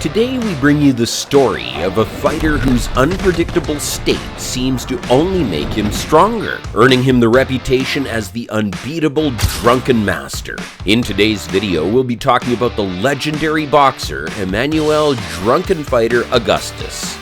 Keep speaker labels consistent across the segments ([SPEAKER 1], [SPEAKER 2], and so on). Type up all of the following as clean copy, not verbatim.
[SPEAKER 1] Today we bring you the story of a fighter whose unpredictable state seems to only make him stronger, earning him the reputation as the unbeatable drunken master. In today's video, we'll be talking about the legendary boxer Emanuel Drunken Fighter Augustus.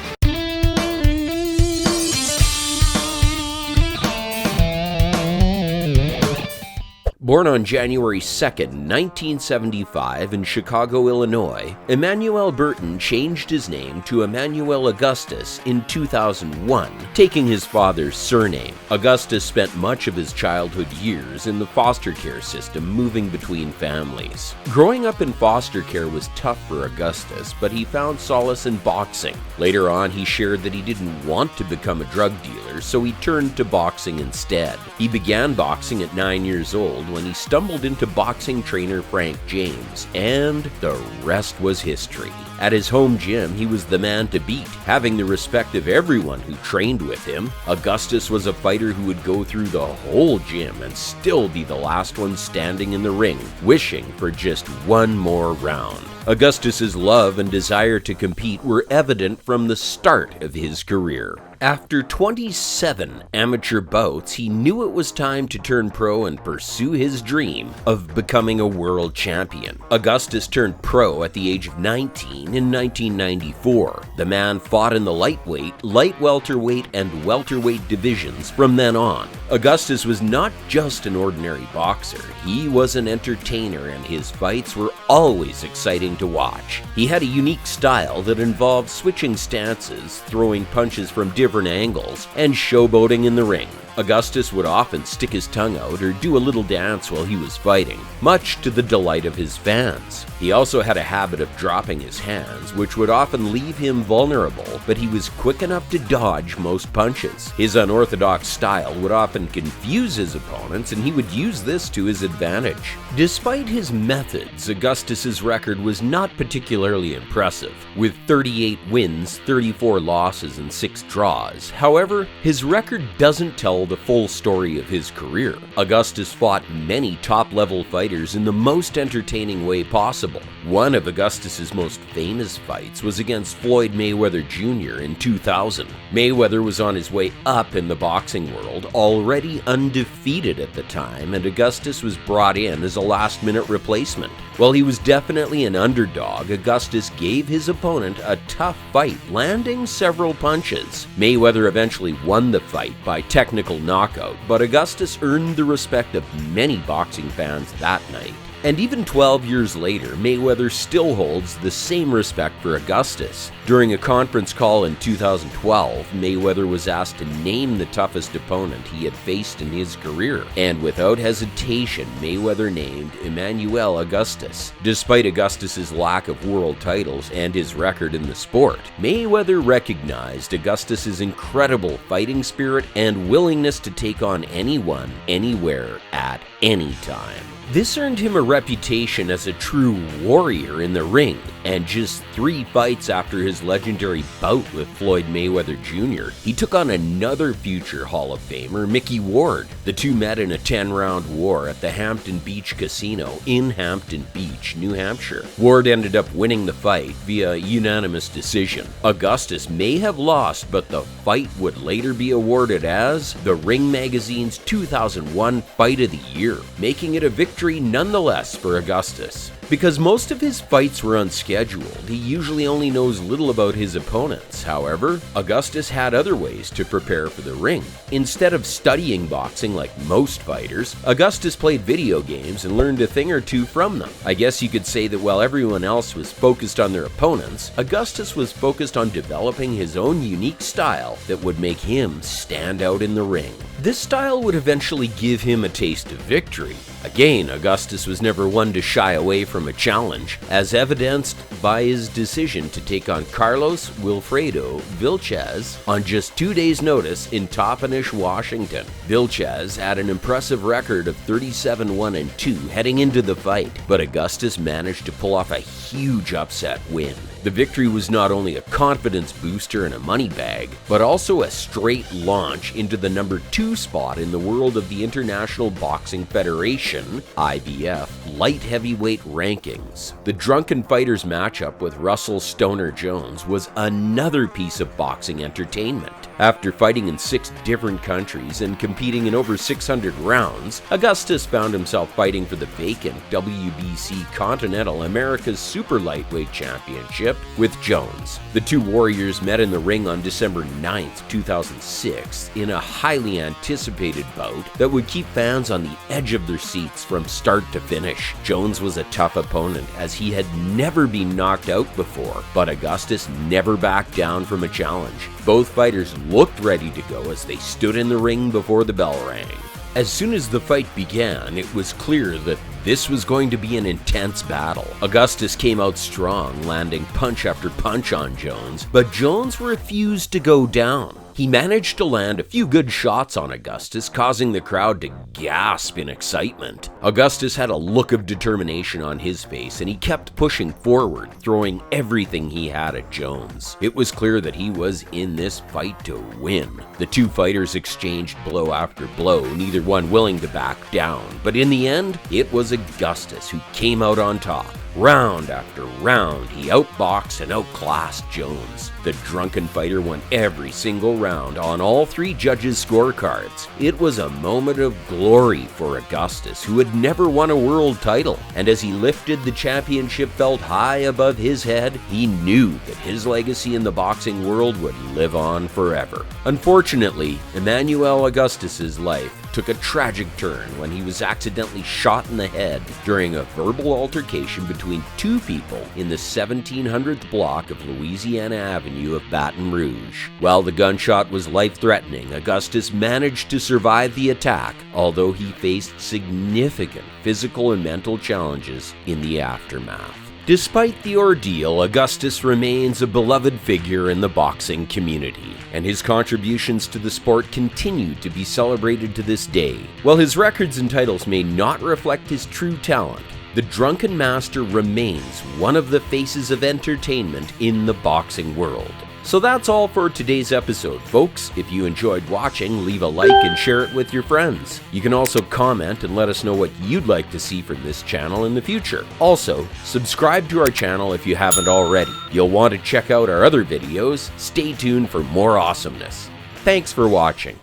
[SPEAKER 1] Born on January 2nd, 1975 in Chicago, Illinois, Emanuel Burton changed his name to Emanuel Augustus in 2001, taking his father's surname. Augustus spent much of his childhood years in the foster care system, moving between families. Growing up in foster care was tough for Augustus, but he found solace in boxing. Later on, he shared that he didn't want to become a drug dealer, so he turned to boxing instead. He began boxing at 9 years old when he stumbled into boxing trainer Frank James, and the rest was history. At his home gym, he was the man to beat, having the respect of everyone who trained with him. Augustus was a fighter who would go through the whole gym and still be the last one standing in the ring, wishing for just one more round. Augustus's love and desire to compete were evident from the start of his career. After 27 amateur bouts, he knew it was time to turn pro and pursue his dream of becoming a world champion. Augustus turned pro at the age of 19 in 1994. The man fought in the lightweight, light welterweight, and welterweight divisions from then on. Augustus was not just an ordinary boxer, he was an entertainer, and his fights were always exciting to watch. He had a unique style that involved switching stances, throwing punches from different angles, and showboating in the ring. Augustus would often stick his tongue out or do a little dance while he was fighting, much to the delight of his fans. He also had a habit of dropping his hands, which would often leave him vulnerable, but he was quick enough to dodge most punches. His unorthodox style would often confuse his opponents, and he would use this to his advantage. Despite his methods, Augustus's record was not particularly impressive, with 38 wins, 34 losses, and 6 draws. However, his record doesn't tell the full story of his career. Augustus fought many top-level fighters in the most entertaining way possible. One of Augustus's most famous fights was against Floyd Mayweather Jr. in 2000. Mayweather was on his way up in the boxing world, already undefeated at the time, and Augustus was brought in as a last-minute replacement. While he was definitely an underdog, Augustus gave his opponent a tough fight, landing several punches. Mayweather eventually won the fight by technical knockout, but Augustus earned the respect of many boxing fans that night. And even 12 years later, Mayweather still holds the same respect for Augustus. During a conference call in 2012, Mayweather was asked to name the toughest opponent he had faced in his career, and without hesitation, Mayweather named Emanuel Augustus. Despite Augustus's lack of world titles and his record in the sport, Mayweather recognized Augustus's incredible fighting spirit and willingness to take on anyone, anywhere, at any time. This earned him a reputation as a true warrior in the ring, and just 3 fights after his legendary bout with Floyd Mayweather Jr., he took on another future Hall of Famer, Mickey Ward. The two met in a 10-round war at the Hampton Beach Casino in Hampton Beach, New Hampshire. Ward ended up winning the fight via unanimous decision. Augustus may have lost, but the fight would later be awarded as the Ring Magazine's 2001 Fight of the Year, making it a victory nonetheless for Augustus. Because most of his fights were unscheduled, he usually only knows little about his opponents. However, Augustus had other ways to prepare for the ring. Instead of studying boxing like most fighters, Augustus played video games and learned a thing or two from them. I guess you could say that while everyone else was focused on their opponents, Augustus was focused on developing his own unique style that would make him stand out in the ring. This style would eventually give him a taste of victory. Again, Augustus was never one to shy away from a challenge, as evidenced by his decision to take on Carlos Wilfredo Vilches on just 2 days' notice in Toppenish, Washington. Vilches had an impressive record of 37-1-2 heading into the fight, but Augustus managed to pull off a huge upset win. The victory was not only a confidence booster and a money bag, but also a straight launch into the number 2 spot in the world of the International Boxing Federation, IBF, light heavyweight rankings. The Drunken Fighter's matchup with Russell Stoner Jones was another piece of boxing entertainment. After fighting in 6 different countries and competing in over 600 rounds, Augustus found himself fighting for the vacant WBC Continental America's Super Lightweight Championship with Jones. The two warriors met in the ring on December 9, 2006, in a highly anticipated bout that would keep fans on the edge of their seats from start to finish. Jones was a tough opponent as he had never been knocked out before, but Augustus never backed down from a challenge. Both fighters looked ready to go as they stood in the ring before the bell rang. As soon as the fight began, it was clear that this was going to be an intense battle. Augustus came out strong, landing punch after punch on Jones, but Jones refused to go down. He managed to land a few good shots on Augustus, causing the crowd to gasp in excitement. Augustus had a look of determination on his face, and he kept pushing forward, throwing everything he had at Jones. It was clear that he was in this fight to win. The two fighters exchanged blow after blow, neither one willing to back down, but in the end, it was Augustus who came out on top. Round after round, he outboxed and outclassed Jones. The Drunken Fighter won every single round on all 3 judges' scorecards. It was a moment of glory for Augustus, who had never won a world title, and as he lifted the championship belt high above his head, he knew that his legacy in the boxing world would live on forever. Unfortunately, Emanuel Augustus's life took a tragic turn when he was accidentally shot in the head during a verbal altercation between 2 people in the 1700th block of Louisiana Avenue of Baton Rouge. While the gunshot was life-threatening, Augustus managed to survive the attack, although he faced significant physical and mental challenges in the aftermath. Despite the ordeal, Augustus remains a beloved figure in the boxing community, and his contributions to the sport continue to be celebrated to this day. While his records and titles may not reflect his true talent, the Drunken Master remains one of the faces of entertainment in the boxing world. So that's all for today's episode, folks. If you enjoyed watching, leave a like and share it with your friends. You can also comment and let us know what you'd like to see from this channel in the future. Also, subscribe to our channel if you haven't already. You'll want to check out our other videos. Stay tuned for more awesomeness. Thanks for watching.